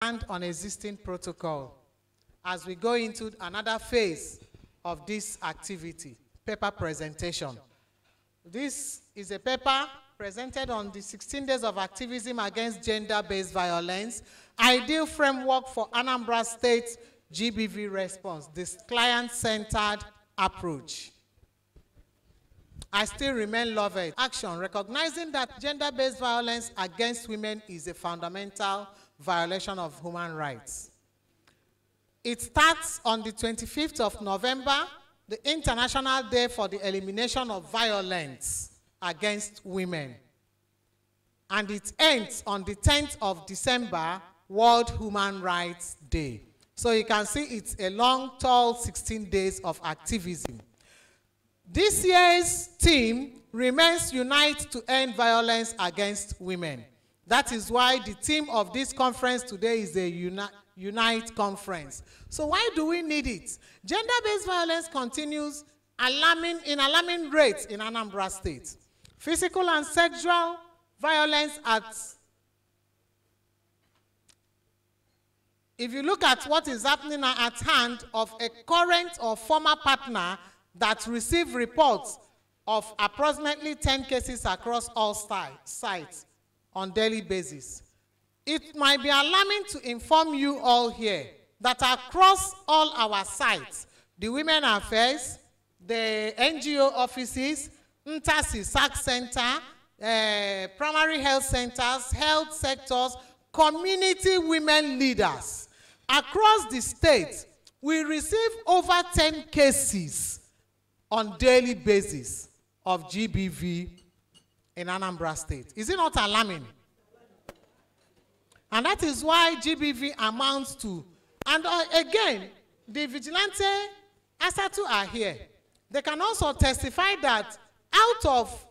expand on existing protocol as we go into another phase of this activity, paper presentation. This is a paper presented on the 16 days of activism against gender-based violence, ideal framework for Anambra State GBV response, this client-centered approach. I still remain loved. Action, recognizing that gender-based violence against women is a fundamental violation of human rights. It starts on the 25th of November, the International Day for the Elimination of Violence against Women. And it ends on the 10th of December, World Human Rights Day. So you can see it's a long, tall 16 days of activism. This year's theme remains Unite to End Violence Against Women. That is why the theme of this conference today is a Unite Conference. So why do we need it? Gender-based violence continues in alarming rates in Anambra State. Physical and sexual violence if you look at what is happening at hand of a current or former partner that received reports of approximately 10 cases across all sites on daily basis. It might be alarming to inform you all here that across all our sites, the Women Affairs, the NGO offices, Ntasi SAC Center, primary health centers, health sectors, community women leaders, across the state, we receive over 10 cases on daily basis of GBV in Anambra State. Is it not alarming? And that is why GBV amounts to, and again, the vigilante Asatu are here. They can also testify that out of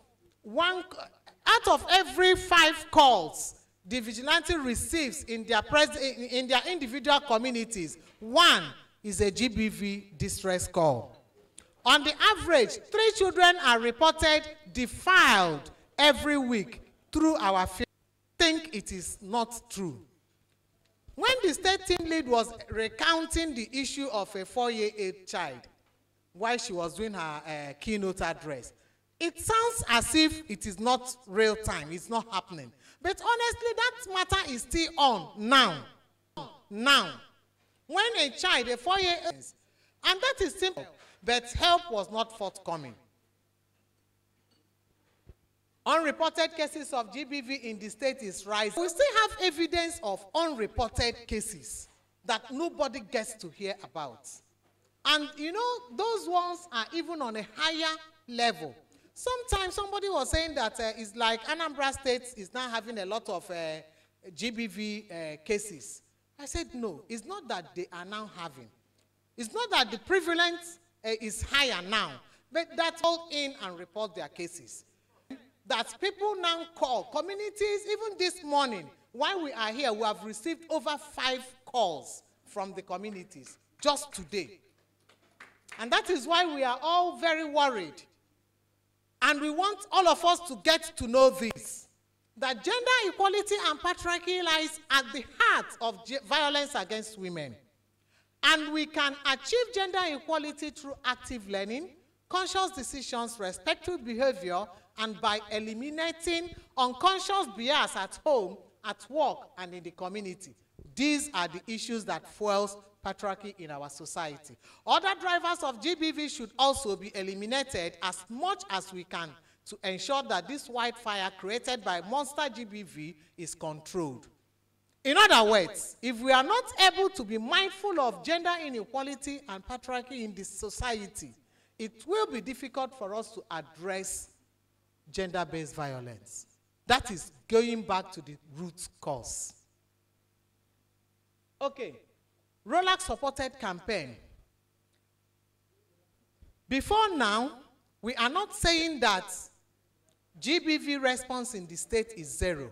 every 5 calls the vigilante receives in their individual communities, 1 is a GBV distress call. On the average, 3 children are reported defiled every week through our field. I think it is not true. When the state team lead was recounting the issue of a 4-year-old child while she was doing her keynote address, it sounds as if it is not real time, it's not happening. But honestly, that matter is still on now. Now. When a child, a 4-year-old, and that is simple, but help was not forthcoming. Unreported cases of GBV in the state is rising. We still have evidence of unreported cases that nobody gets to hear about. And you know, those ones are even on a higher level. Sometimes somebody was saying that it's like Anambra State is now having a lot of GBV cases. I said, no, it's not that they are now having. It's not that the prevalence is higher now, but that's all in and report their cases. That people now call communities, even this morning, while we are here, we have received over 5 calls from the communities just today. And that is why we are all very worried. And we want all of us to get to know this, that gender equality and patriarchy lies at the heart of violence against women. And we can achieve gender equality through active learning, conscious decisions, respectful behavior, and by eliminating unconscious bias at home, at work, and in the community. These are the issues that fuels patriarchy in our society. Other drivers of GBV should also be eliminated as much as we can to ensure that this wildfire created by monster GBV is controlled. In other words, if we are not able to be mindful of gender inequality and patriarchy in this society, it will be difficult for us to address gender-based violence. That is going back to the root cause. Okay, Rolex-supported campaign. Before now, we are not saying that GBV response in the state is 0.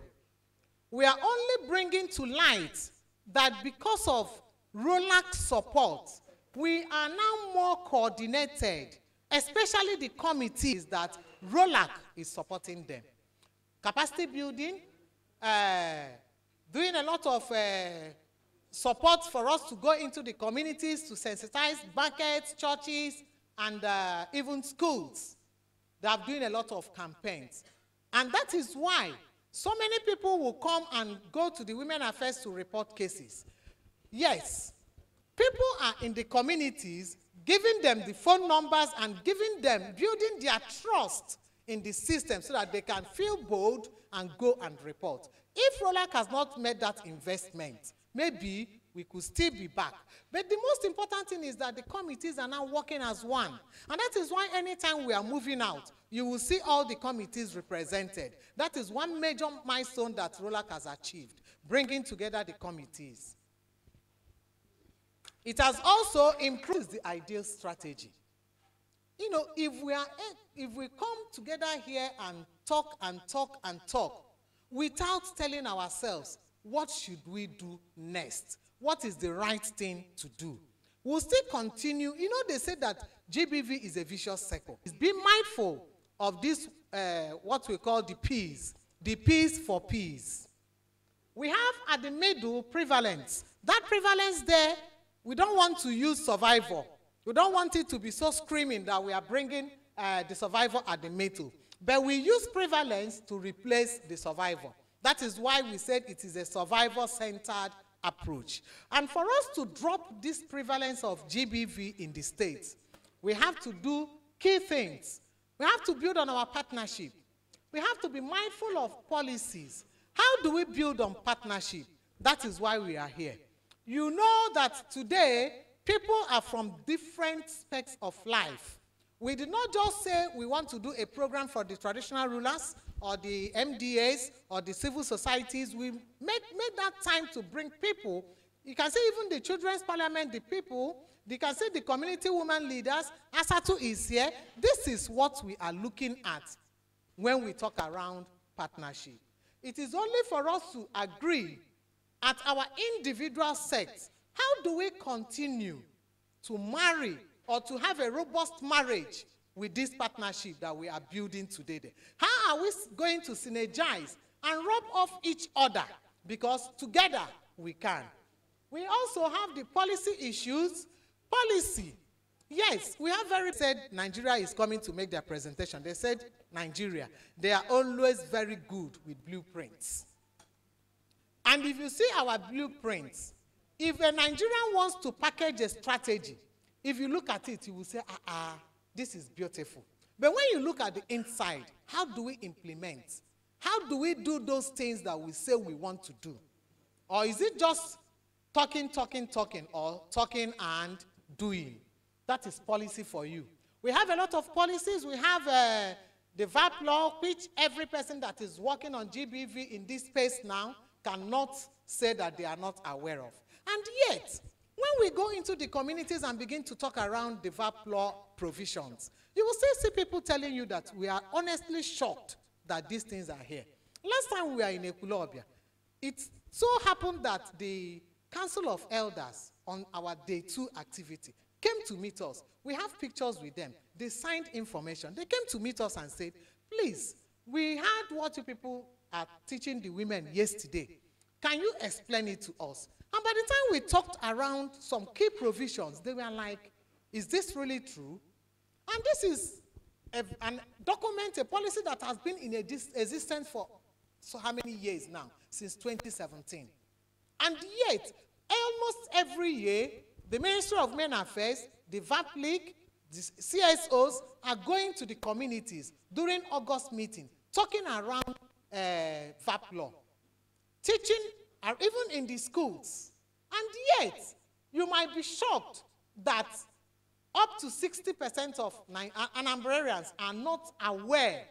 We are only bringing to light that because of Rolex support, we are now more coordinated, especially the committees that Rolex is supporting them. Capacity building, doing a lot of support for us to go into the communities to sensitize markets, churches, and even schools. They are doing a lot of campaigns. And that is why so many people will come and go to the Women Affairs to report cases. Yes, people are in the communities giving them the phone numbers and giving them, building their trust in the system so that they can feel bold and go and report. If ROLAC has not made that investment, maybe we could still be back. But the most important thing is that the committees are now working as one. And that is why anytime we are moving out, you will see all the committees represented. That is one major milestone that ROLAC has achieved, bringing together the committees. It has also improved the ideal strategy. You know, if we come together here and talk and talk and talk without telling ourselves, what should we do next? What is the right thing to do? We'll still continue. You know, they say that GBV is a vicious cycle. Be mindful of this, what we call the P's for peace. We have at the middle prevalence. That prevalence there, we don't want to use survivor. We don't want it to be so screaming that we are bringing the survivor at the middle. But we use prevalence to replace the survivor. That is why we said it is a survivor-centered approach. And for us to drop this prevalence of GBV in the states, we have to do key things. We have to build on our partnership. We have to be mindful of policies. How do we build on partnership? That is why we are here. You know that today, people are from different specs of life. We did not just say we want to do a program for the traditional rulers or the MDAs or the civil societies. We made that time to bring people. You can see even the Children's Parliament, the people. You can see the community women leaders. Asatu is here. This is what we are looking at when we talk around partnership. It is only for us to agree at our individual sects. How do we continue to marry or to have a robust marriage with this partnership that we are building today? How are we going to synergize and rub off each other? Because together we can. We also have the policy issues. Policy. Yes, we have said Nigeria is coming to make their presentation. They said Nigeria. They are always very good with blueprints. And if you see our blueprints, if a Nigerian wants to package a strategy, if you look at it, you will say, this is beautiful. But when you look at the inside, how do we implement? How do we do those things that we say we want to do? Or is it just talking, or talking and doing? That is policy for you. We have a lot of policies. We have the VAP law, which every person that is working on GBV in this space now cannot say that they are not aware of. And yet, when we go into the communities and begin to talk around the VAP law provisions, you will still see people telling you that we are honestly shocked that these things are here. Last time we were in Ekulobia, it so happened that the Council of Elders on our day 2 activity came to meet us. We have pictures with them. They signed information. They came to meet us and said, please, we heard what you people are teaching the women yesterday. Can you explain it to us? And by the time we talked around some key provisions, they were like, is this really true? And this is a document, a policy that has been in existence for so how many years now? Since 2017. And yet, almost every year, the Ministry of Men Affairs, the VAP League, the CSOs are going to the communities during August meeting, talking around VAP law, teaching, even in the schools. And yet, you might be shocked that up to 60% of Anambrarians are not aware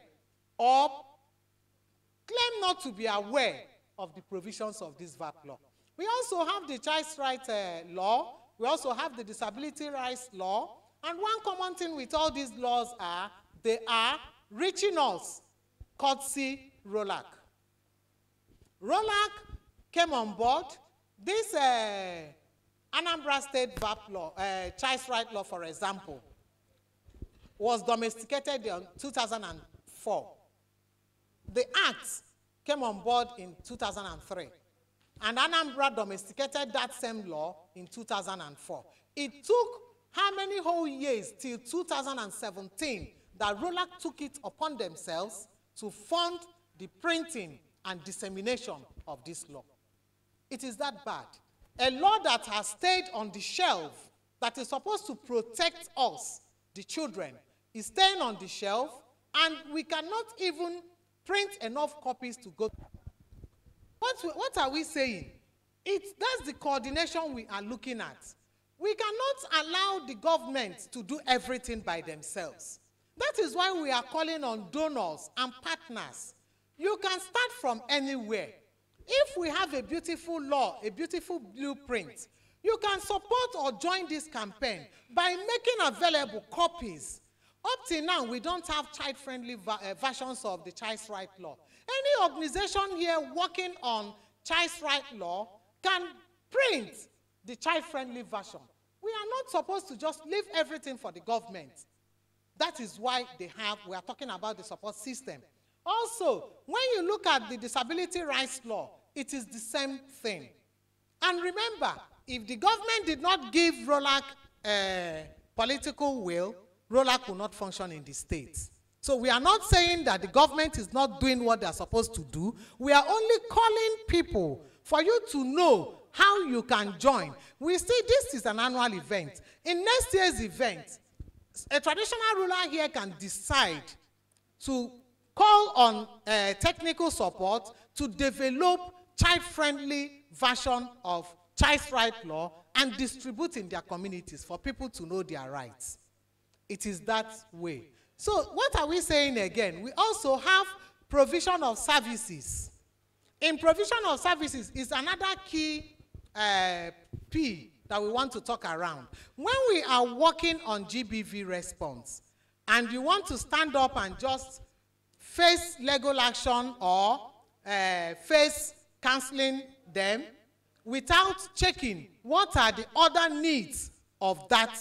or claim not to be aware of the provisions of this VAP law. We also have the child's rights law. We also have the disability rights law. And one common thing with all these laws are, they are reaching us, courtesy ROLAC. ROLAC came on board. This Anambra State VAP law, child's rights law, for example, was domesticated in 2004. The Act came on board in 2003. And Anambra domesticated that same law in 2004. It took how many whole years till 2017 that ROLAC took it upon themselves to fund the printing and dissemination of this law. It is that bad. A law that has stayed on the shelf, that is supposed to protect us, the children, is staying on the shelf, and we cannot even print enough copies to go. What are we saying? That's the coordination we are looking at. We cannot allow the government to do everything by themselves. That is why we are calling on donors and partners. You can start from anywhere. If we have a beautiful law, a beautiful blueprint, you can support or join this campaign by making available copies. Up till now, we don't have child-friendly versions of the child's right law. Any organization here working on child's right law can print the child-friendly version. We are not supposed to just leave everything for the government. That is why we are talking about the support system. Also, when you look at the disability rights law, it is the same thing. And remember, if the government did not give ROLAC political will, ROLAC will not function in the states. So we are not saying that the government is not doing what they are supposed to do. We are only calling people for you to know how you can join. We see this is an annual event. In next year's event, a traditional ruler here can decide to call on technical support to develop child-friendly version of child's right law and distribute in their communities for people to know their rights. It is that way. So what are we saying again? We also have provision of services. In provision of services is another key P that we want to talk around. When we are working on GBV response and you want to stand up and just face legal action or face counseling them without checking what are the other needs of that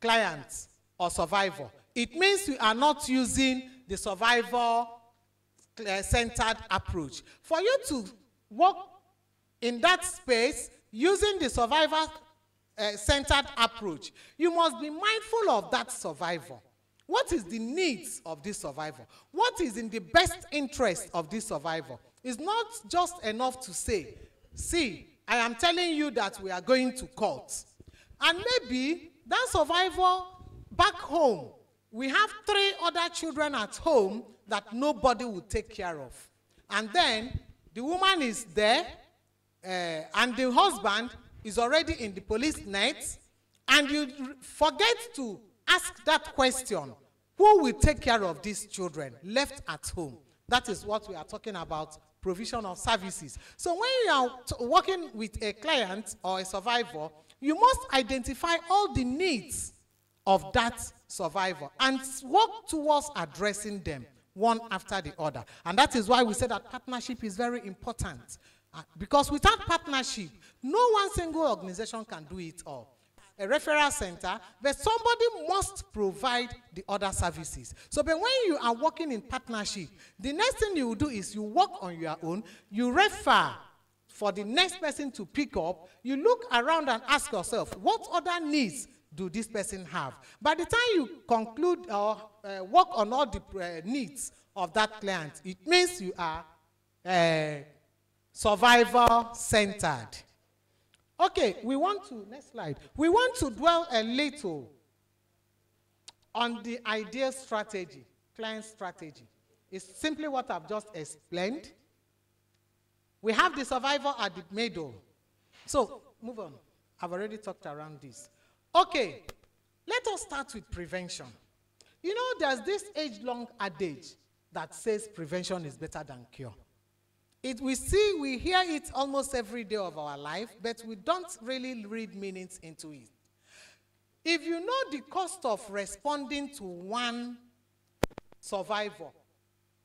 client or survivor, it means we are not using the survivor-centered approach. For you to work in that space using the survivor-centered approach, you must be mindful of that survivor. What is the needs of this survivor? What is in the best interest of this survivor? It's not just enough to say, see, I am telling you that we are going to court. And maybe that survivor back home, we have 3 other children at home that nobody will take care of. And then the woman is there, and the husband is already in the police net, and you forget to ask that question, who will take care of these children left at home? That is what we are talking about, provision of services. So when you are working with a client or a survivor, you must identify all the needs of that survivor and work towards addressing them one after the other. And that is why we say that partnership is very important. Because without partnership, no one single organization can do it all. A referral center, but somebody must provide the other services. So but when you are working in partnership, the next thing you will do is you work on your own, you refer for the next person to pick up, you look around and ask yourself, what other needs do this person have? By the time you conclude or work on all the needs of that client, it means you are survivor-centered. Okay, we want to, next slide. We want to dwell a little on the ideal strategy, client strategy. It's simply what I've just explained. We have the survivor at the middle. So, move on. I've already talked around this. Okay, let us start with prevention. You know, there's this age-long adage that says prevention is better than cure. We hear it almost every day of our life, but we don't really read meanings into it. If you know the cost of responding to one survivor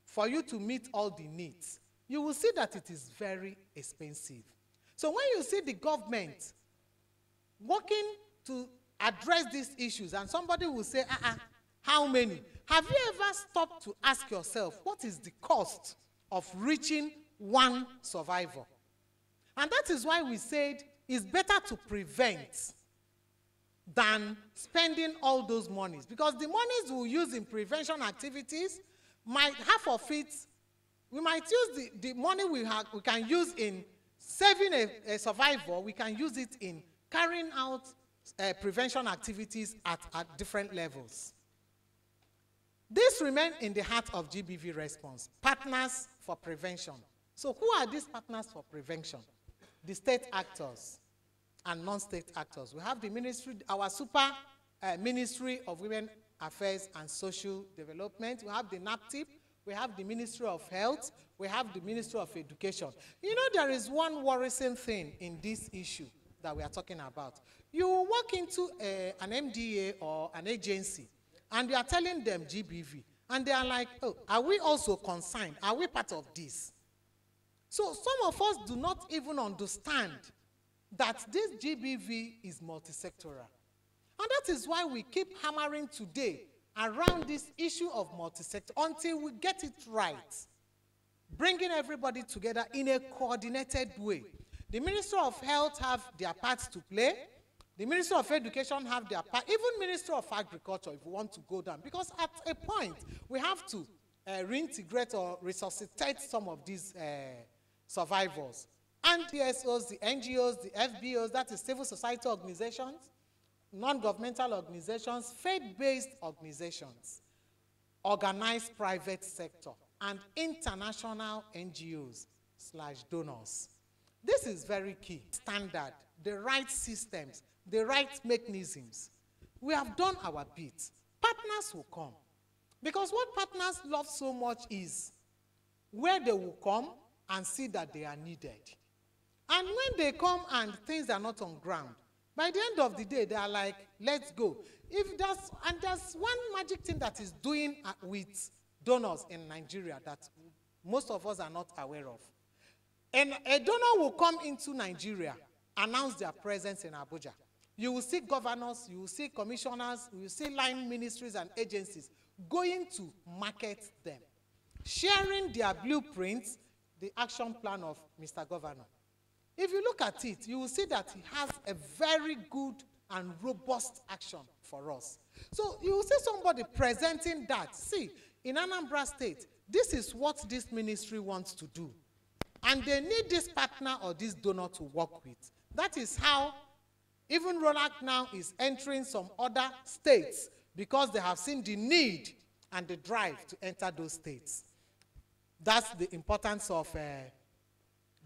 for you to meet all the needs, you will see that it is very expensive. So when you see the government working to address these issues, and somebody will say, how many? Have you ever stopped to ask yourself, what is the cost of reaching one survivor. And that is why we said it's better to prevent than spending all those monies. Because the monies we'll use in prevention activities, half of it, we might use the money we can use in saving a survivor, we can use it in carrying out prevention activities at different levels. This remains in the heart of GBV response, partners for prevention. So who are these partners for prevention? The state actors and non-state actors. We have the ministry, our super Ministry of Women Affairs and Social Development. We have the NAPTIP. We have the Ministry of Health. We have the Ministry of Education. You know, there is one worrisome thing in this issue that we are talking about. You walk into an MDA or an agency, and you are telling them GBV, and they are like, oh, are we also concerned? Are we part of this? So some of us do not even understand that this GBV is multisectoral. And that is why we keep hammering today around this issue of multisector until we get it right, bringing everybody together in a coordinated way. The Ministry of Health have their parts to play. The Ministry of Education have their part, even Ministry of Agriculture if we want to go down. Because at a point, we have to reintegrate or resuscitate some of these survivors. And the PSOs, the NGOs, the FBOs, that is civil society organizations, non-governmental organizations, faith-based organizations, organized private sector, and international NGOs/donors. This is very key. Standard, the right systems, the right mechanisms. We have done our bit. Partners will come. Because what partners love so much is where they will come and see that they are needed. And when they come and things are not on ground, by the end of the day, they are like, let's go. There's one magic thing that is doing with donors in Nigeria that most of us are not aware of. And a donor will come into Nigeria, announce their presence in Abuja. You will see governors, you will see commissioners, you will see line ministries and agencies going to market them, sharing their blueprints, the action plan of Mr. Governor. If you look at it, you will see that he has a very good and robust action for us. So you will see somebody presenting that. See, in Anambra State, this is what this ministry wants to do. And they need this partner or this donor to work with. That is how even ROLAC now is entering some other states because they have seen the need and the drive to enter those states. That's the importance of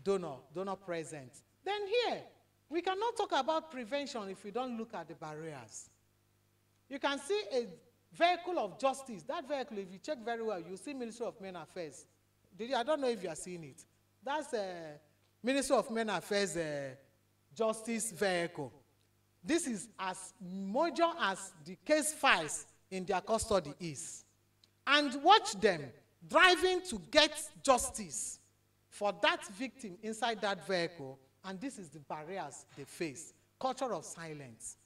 donor presence. Then here, we cannot talk about prevention if we don't look at the barriers. You can see a vehicle of justice. That vehicle, if you check very well, you see Ministry of Men Affairs. I don't know if you are seeing it. That's a Ministry of Men Affairs justice vehicle. This is as major as the case files in their custody is. And watch them driving to get justice for that victim inside that vehicle, and this is the barriers they face. Culture of silence.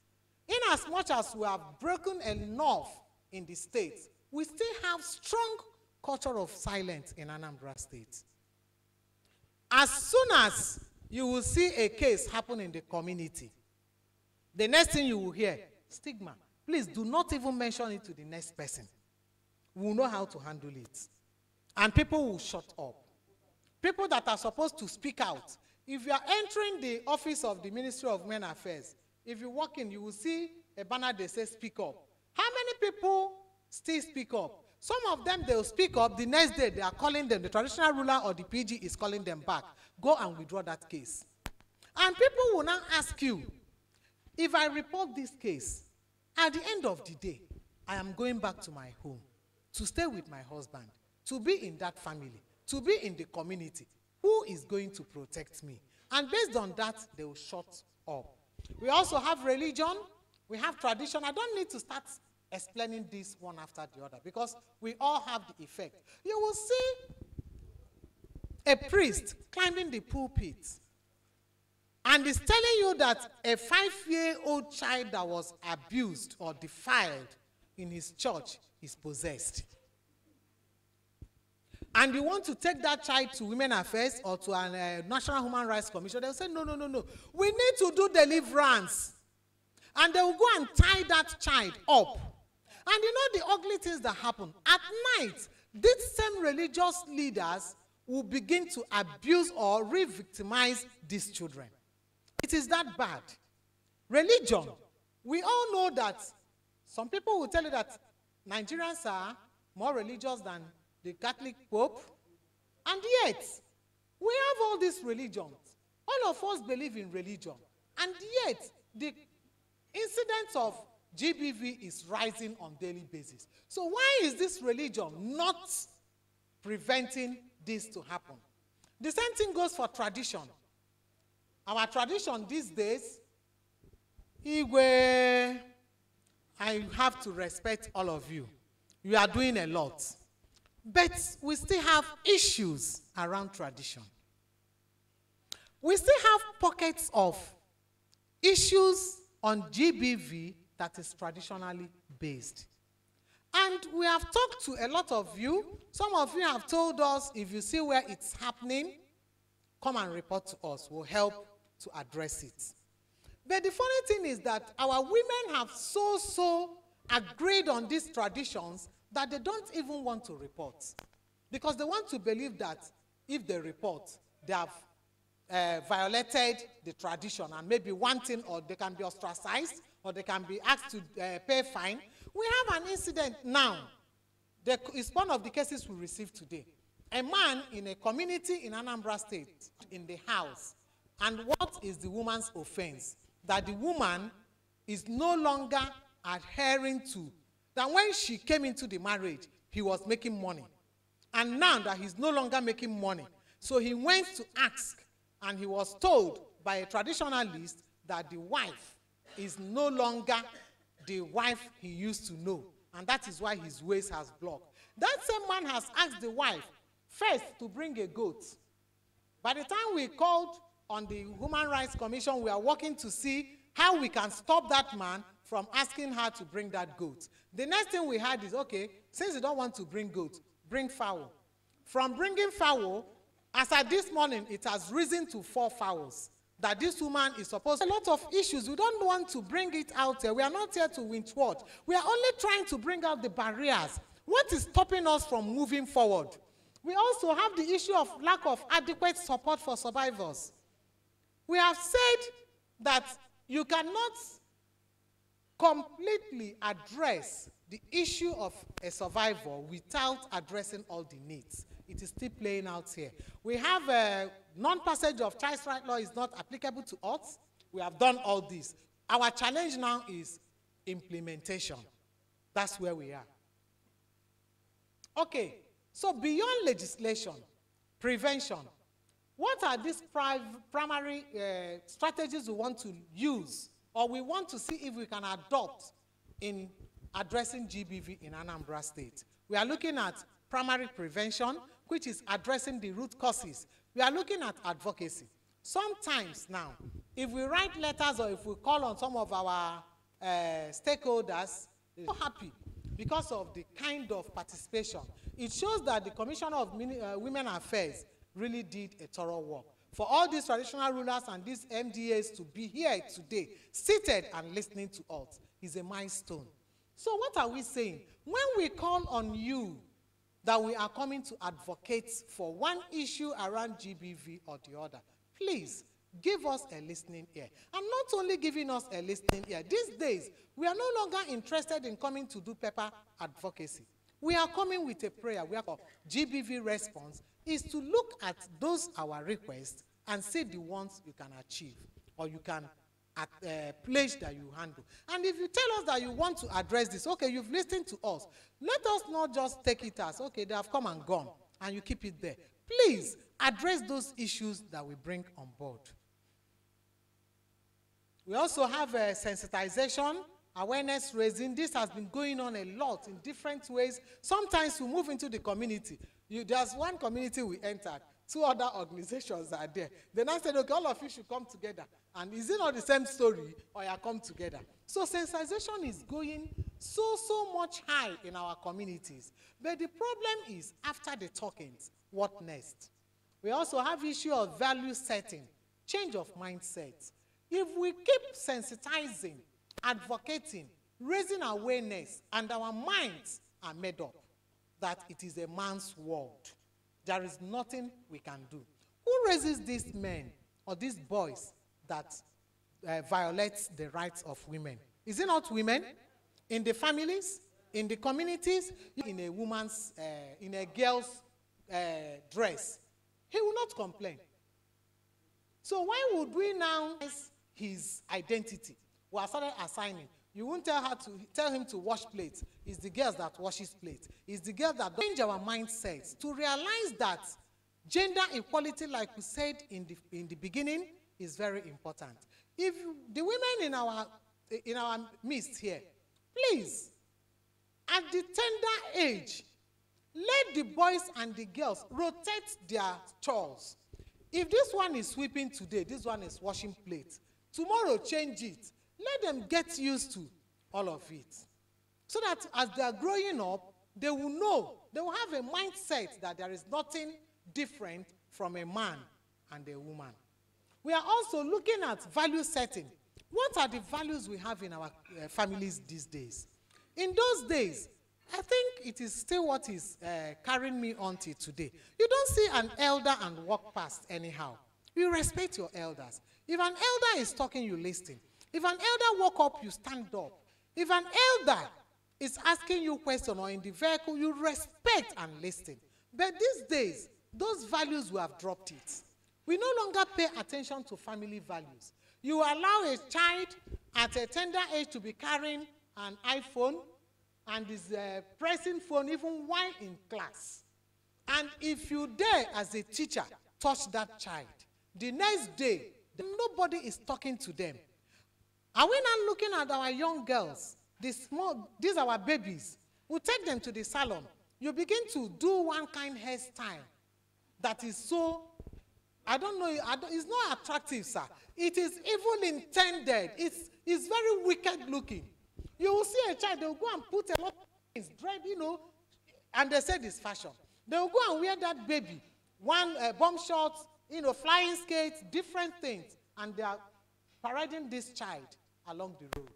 In as much as we have broken enough in the state, we still have strong culture of silence in Anambra State. As soon as you will see a case happen in the community, the next thing you will hear, stigma. Please do not even mention it to the next person. We will know how to handle it. And people will shut up. People that are supposed to speak out. If you are entering the office of the Ministry of Men Affairs, if you walk in, you will see a banner that says speak up. How many people still speak up? Some of them, they will speak up. The next day, they are calling them, the traditional ruler or the PG is calling them back. Go and withdraw that case. And people will now ask you, if I report this case, at the end of the day, I am going back to my home to stay with my husband, to be in that family, to be in the community. Who is going to protect me? And based on that, they will shut up. We also have religion. We have tradition. I don't need to start explaining this one after the other because we all have the effect. You will see a priest climbing the pulpit and is telling you that a 5-year-old child that was abused or defiled in his church is possessed. and you want to take that child to Women Affairs or to a National Human Rights Commission, they'll say, no, no, no, no. We need to do deliverance. And they will go and tie that child up. And you know the ugly things that happen. At night, these same religious leaders will begin to abuse or re-victimize these children. It is that bad. Religion. We all know that some people will tell you that Nigerians are more religious than the Catholic Pope. And yet, we have all these religions. All of us believe in religion. And yet, the incidence of GBV is rising on a daily basis. So why is this religion not preventing this to happen? The same thing goes for tradition. Our tradition these days, Igwe, I have to respect all of you. You are doing a lot. But we still have issues around tradition. We still have pockets of issues on GBV that is traditionally based. And we have talked to a lot of you. Some of you have told us, if you see where it's happening, come and report to us. We'll help to address it. But the funny thing is that our women have so agreed on these traditions that they don't even want to report. Because they want to believe that if they report, they have violated the tradition and maybe one thing, or they can be ostracized, or they can be asked to pay fine. We have an incident now. It's one of the cases we received today. A man in a community in Anambra State, in the house. And what is the woman's offense? That the woman is no longer adhering to, that when she came into the marriage, he was making money. And now that he's no longer making money, so he went to ask, and he was told by a traditionalist that the wife is no longer the wife he used to know. And that is why his ways has blocked. That same man has asked the wife first to bring a goat. By the time we called on the Human Rights Commission, we are working to see how we can stop that man from asking her to bring that goat. The next thing we had is, okay, since you don't want to bring goat, bring fowl. From bringing fowl, as at this morning, it has risen to 4 fowls. That this woman is supposed to. A lot of issues. We don't want to bring it out there. We are not here to winch what. We are only trying to bring out the barriers. What is stopping us from moving forward? We also have the issue of lack of adequate support for survivors. We have said that you cannot completely address the issue of a survivor without addressing all the needs. It is still playing out here. We have a non-passage of child's right law is not applicable to us. We have done all this. Our challenge now is implementation. That's where we are. Okay, so beyond legislation, prevention, what are these primary strategies we want to use, or we want to see if we can adopt in addressing GBV in Anambra State? We are looking at primary prevention, which is addressing the root causes. We are looking at advocacy. Sometimes now, if we write letters or if we call on some of our stakeholders, they're so happy because of the kind of participation. It shows that the Commissioner of Women Affairs really did a thorough work. For all these traditional rulers and these MDAs to be here today, seated and listening to us, is a milestone. So what are we saying? When we call on you that we are coming to advocate for one issue around GBV or the other, please give us a listening ear. And not only giving us a listening ear, these days, we are no longer interested in coming to do paper advocacy. We are coming with a prayer. We are for GBV response is to look at those our requests and see the ones you can achieve or you can pledge that you handle. And if you tell us that you want to address this, okay, you've listened to us. Let us not just take it as, okay, they have come and gone, and you keep it there. Please address those issues that we bring on board. We also have sensitization, awareness raising. This has been going on a lot in different ways. Sometimes we move into the community. There's one community we entered. 2 other organizations are there. Then I said, okay, all of you should come together. And is it not the same story, or you come together? So sensitization is going so much high in our communities. But the problem is, after the talkings, what next? We also have issue of value setting, change of mindset. If we keep sensitizing, advocating, raising awareness, and our minds are made up that it is a man's world, there is nothing we can do. Who raises these men or these boys that violates the rights of women? Is it not women? In the families, in the communities, in a woman's, in a girl's dress, he will not complain. So why would we now his identity? We are started assigning. You won't tell him to wash plates. It's the girls that washes plates. It's the girls that change our mindsets to realize that gender equality, like we said in the beginning, is very important. If the women in our midst here, please, at the tender age, let the boys and the girls rotate their chores. If this one is sweeping today, this one is washing plates. Tomorrow, change it. Let them get used to all of it. So that as they are growing up, they will know, they will have a mindset that there is nothing different from a man and a woman. We are also looking at value setting. What are the values we have in our families these days? In those days, I think it is still what is carrying me on till today. You don't see an elder and walk past anyhow. You respect your elders. If an elder is talking, you listen. If an elder walk up, you stand up. If an elder is asking you a question or in the vehicle, you respect and listen. But these days, those values, we have dropped it. We no longer pay attention to family values. You allow a child at a tender age to be carrying an iPhone and is pressing phone even while in class. And if you dare, as a teacher, touch that child, the next day, nobody is talking to them. Are we not looking at our young girls, these are our babies? We take them to the salon. You begin to do one kind hairstyle that is so, I don't know, it's not attractive, sir. It is evil intended. It's very wicked looking. You will see a child, they will go and put a lot of things, dread, and they said it's fashion. They will go and wear that baby, one bomb shorts, flying skates, different things, and they are parading this child along the road.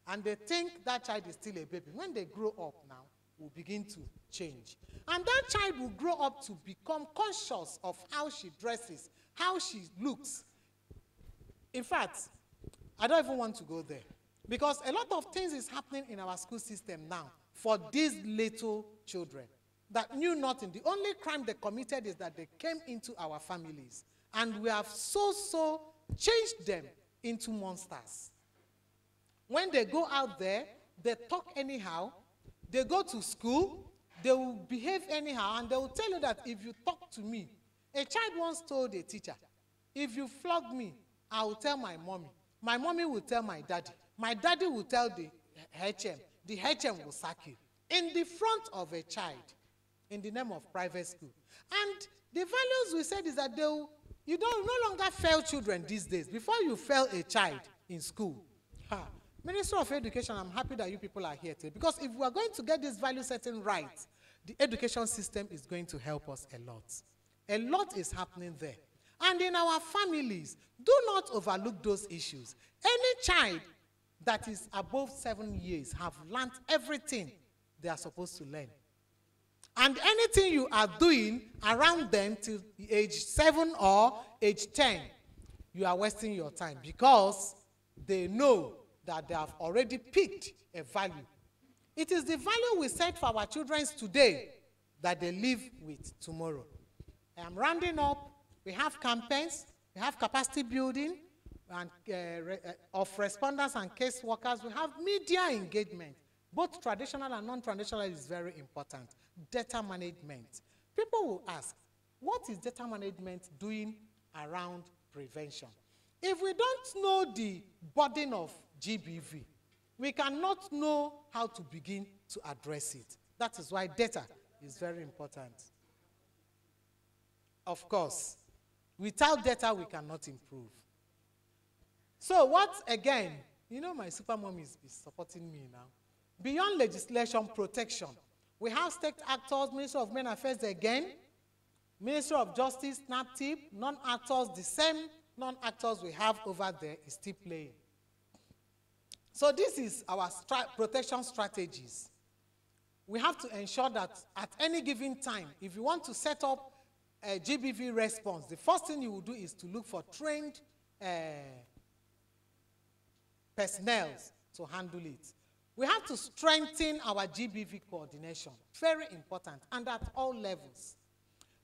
And they think that child is still a baby. When they grow up now, will begin to change. And that child will grow up to become conscious of how she dresses, how she looks. In fact, I don't even want to go there. Because a lot of things is happening in our school system now for these little children that knew nothing. The only crime they committed is that they came into our families. And we have so changed them into monsters. When they go out there, they talk anyhow. They go to school, they will behave anyhow, and they will tell you that if you talk to me, a child once told a teacher, if you flog me, I will tell my mommy. My mommy will tell my daddy. My daddy will tell the HM. The HM will sack you. In the front of a child, in the name of private school. And the values we said is that you don't no longer fail children these days. Before you fail a child in school, Minister of Education, I'm happy that you people are here today. Because if we are going to get this value setting right, the education system is going to help us a lot. A lot is happening there. And in our families, do not overlook those issues. Any child that is above 7 years have learned everything they are supposed to learn. And anything you are doing around them till age 7 or age 10, you are wasting your time because they know that they have already picked a value. It is the value we set for our children today that they live with tomorrow. I am rounding up. We have campaigns, we have capacity building and, of responders and case workers. We have media engagement. Both traditional and non-traditional is very important. Data management. People will ask, what is data management doing around prevention? If we don't know the burden of GBV, we cannot know how to begin to address it. That is why data is very important. Of course, without data, we cannot improve. So what, again, my super mom is supporting me now. Beyond legislation protection, we have state actors, Ministry of Men Affairs again, Ministry of Justice, NAPTIP, non-actors, the same non-actors we have over there is still playing. So this is our protection strategies. We have to ensure that at any given time, if you want to set up a GBV response, the first thing you will do is to look for trained personnel to handle it. We have to strengthen our GBV coordination, very important, and at all levels.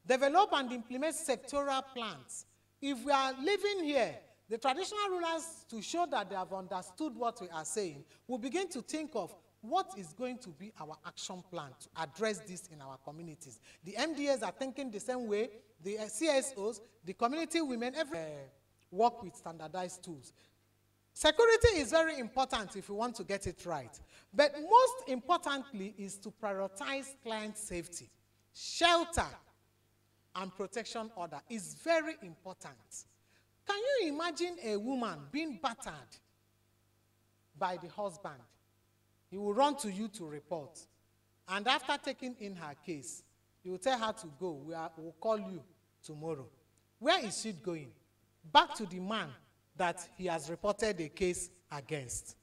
Develop and implement sectoral plans. If we are living here, the traditional rulers, to show that they have understood what we are saying, will begin to think of what is going to be our action plan to address this in our communities. The MDAs are thinking the same way, the CSOs, the community women, work with standardized tools. Security is very important if we want to get it right. But most importantly is to prioritize client safety. Shelter and protection order is very important. Can you imagine a woman being battered by the husband? He will run to you to report. And after taking in her case, he will tell her to go. We'll call you tomorrow. Where is she going? Back to the man that he has reported a case against.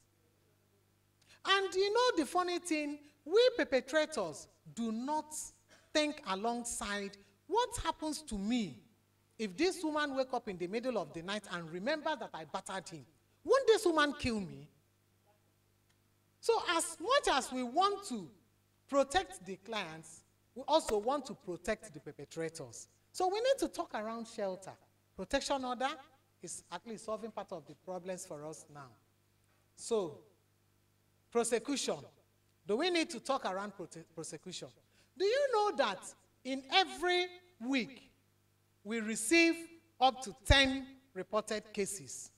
And you know the funny thing, we perpetrators do not think alongside what happens to me if this woman wake up in the middle of the night and remember that I battered him. Won't this woman kill me? So as much as we want to protect the clients, we also want to protect the perpetrators. So we need to talk around shelter. Protection order is at least solving part of the problems for us now. So, prosecution. Do we need to talk around prosecution? Do you know that in every week, we receive up to 10 reported cases?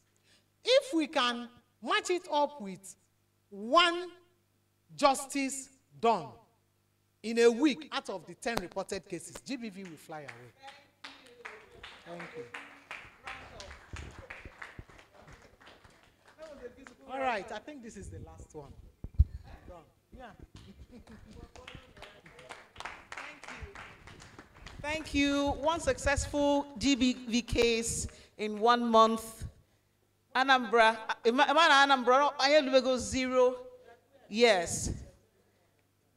If we can match it up with 1 justice done in a week out of the 10 reported cases, GBV will fly away. Thank you. All right, I think this is the last one. Done. Yeah. Thank you. One successful GBV case in 1 month. Anambra. Am I Anambra? I go 0. Yes.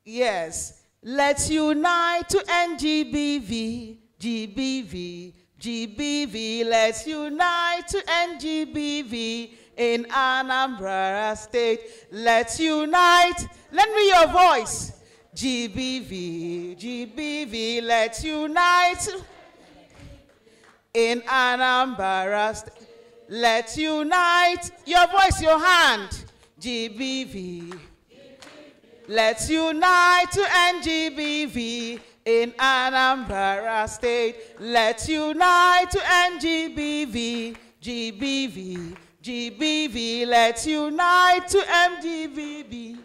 Yes. Let's unite to end GBV. GBV. GBV. Let's unite to end GBV. In Anambra State, let's unite. Lend me your voice. GBV, GBV, let's unite. In Anambra State, let's unite. Your voice, your hand. GBV. Let's unite to end GBV. In Anambra State, let's unite to end GBV. GBV. GBV, let's unite to MGBV.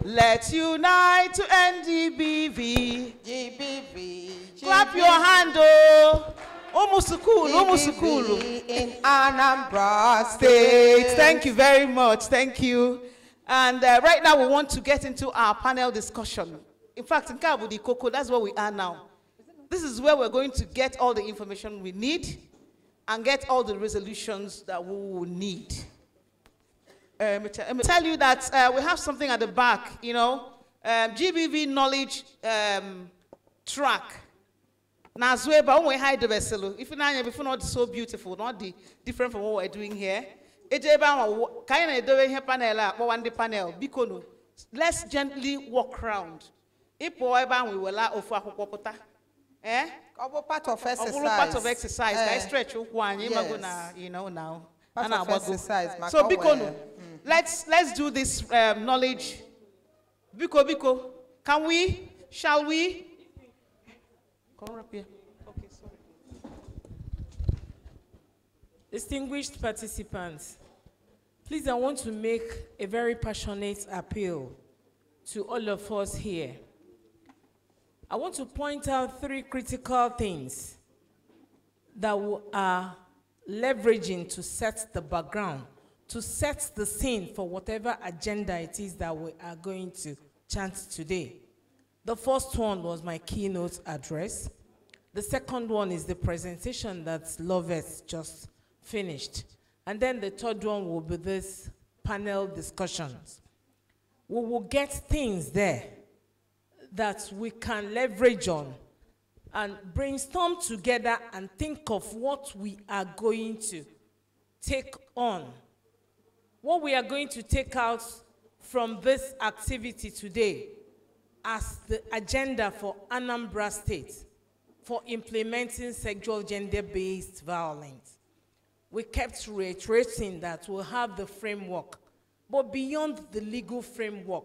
Let's unite to NGBV. GBV. Clap your hand, oh. Almost cool, almost cool. In Anambra State. Thank you very much. Thank you. And right now we want to get into our panel discussion. In fact, in Kabudi Koko, that's where we are now. This is where we're going to get all the information we need and get all the resolutions that we will need. Let me tell you that we have something at the back, you know, GBV knowledge track. Now, if you're not so beautiful, not different from what we're doing here, let's gently walk around. Part of exercise. Part of exercise. I stretch one. Yes. You know now. Part of exercise. So Biko, let's do this knowledge. Biko, can we? Shall we? Come up here. Okay, sorry. Distinguished participants, please, I want to make a very passionate appeal to all of us here. I want to point out 3 critical things that we are leveraging to set the background to set the scene for whatever agenda it is that we are going to chant today. The first one was my keynote address. The second one is the presentation that Loveth just finished. And then the third one will be this panel discussions. We will get things there that we can leverage on and brainstorm together and think of what we are going to take on. What we are going to take out from this activity today as the agenda for Anambra State for implementing sexual gender-based violence. We kept reiterating that we'll have the framework, but beyond the legal framework,